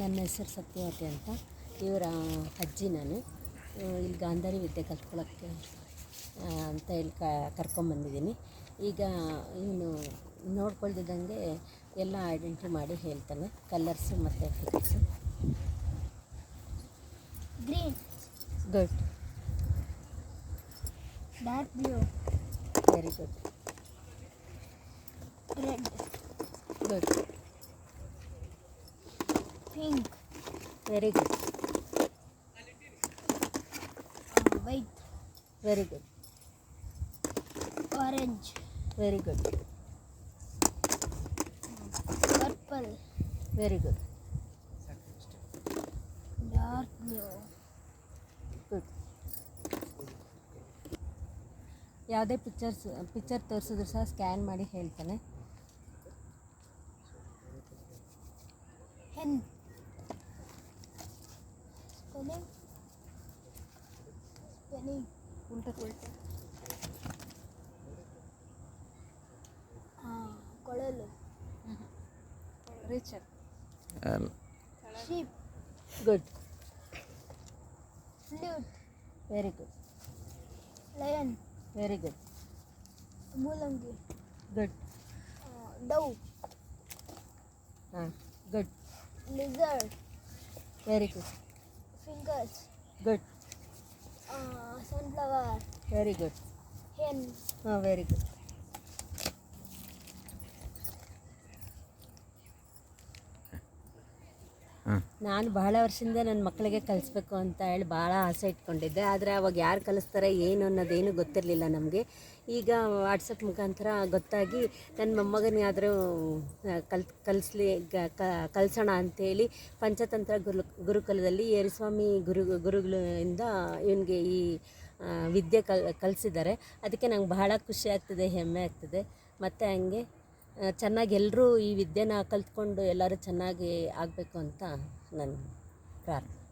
ನನ್ನ ಹೆಸರು ಸತ್ಯವತಿ ಅಂತ. ಇವರ ಅಜ್ಜಿ ನಾನು. ಇಲ್ಲಿ ಗಾಂಧಾರಿ ವಿದ್ಯೆ ಕಲ್ತ್ಕೊಳ್ಳೋಕ್ಕೆ ಅಂತ ಇಲ್ಲಿ ಕರ್ಕೊಂಬಂದಿದ್ದೀನಿ. ಈಗ ಇವನು ನೋಡ್ಕೊಳ್ದಿದ್ದಂಗೆ ಎಲ್ಲ ಐಡೆಂಟಿಟಿ ಮಾಡಿ ಹೇಳ್ತಾನೆ, ಕಲರ್ಸು ಮತ್ತು ಫಿಕ್ಸು. Green, good, dark blue, very good, red, good, pink, very good, white, very good, orange, very good, purple, very good, dark blue. Good. ಯಾವುದೇ ಪಿಕ್ಚರ್ ತೋರಿಸಿದ್ರು ಸಹ ಸ್ಕ್ಯಾನ್ ಮಾಡಿ ಹೇಳ್ತಾನೆ. ಹೆನ್, ಸ್ಪೆಲ್ಲಿಂಗ್, ಉಲ್ಟಾ ಕೊಳಲು, ರಿಚರ್, sheep, good, flute, very good, lion, very good, ಮೂಲಂಗಿ, good, dove, ಹಾಂ, good, lizard, very good, fingers, good, sunflower, very good, hen. ಹಾಂ, ವೆರಿ ಗುಡ್. ನಾನು ಬಹಳ ವರ್ಷದಿಂದ ನನ್ನ ಮಕ್ಕಳಿಗೆ ಕಲಿಸ್ಬೇಕು ಅಂತ ಹೇಳಿ ಭಾಳ ಆಸೆ ಇಟ್ಕೊಂಡಿದ್ದೆ. ಆದರೆ ಅವಾಗ ಯಾರು ಕಲಿಸ್ತಾರೆ ಏನು ಅನ್ನೋದೇನು ಗೊತ್ತಿರಲಿಲ್ಲ ನಮಗೆ. ಈಗ ವಾಟ್ಸಪ್ ಮುಖಾಂತರ ಗೊತ್ತಾಗಿ ನನ್ನ ಮೊಮ್ಮಗನಿಗಾದರೂ ಕಲಿಸೋಣ ಅಂಥೇಳಿ ಪಂಚತಂತ್ರ ಗುರುಕುಲದಲ್ಲಿ ಯೇರುಸ್ವಾಮಿ ಗುರುಗಳಿಂದ ಇವನಿಗೆ ಈ ವಿದ್ಯೆ ಕಲಿಸಿದ್ದಾರೆ. ಅದಕ್ಕೆ ನಂಗೆ ಬಹಳ ಖುಷಿ ಆಗ್ತದೆ, ಹೆಮ್ಮೆ ಆಗ್ತದೆ. ಮತ್ತು ಹಂಗೆ ಚೆನ್ನಾಗಿ ಎಲ್ಲರೂ ಈ ವಿದ್ಯೆನ ಕಲ್ತ್ಕೊಂಡು ಎಲ್ಲರೂ ಚೆನ್ನಾಗಿ ಆಗಬೇಕು ಅಂತ ನನ್ನ ಪ್ರಾರ್ಥನೆ.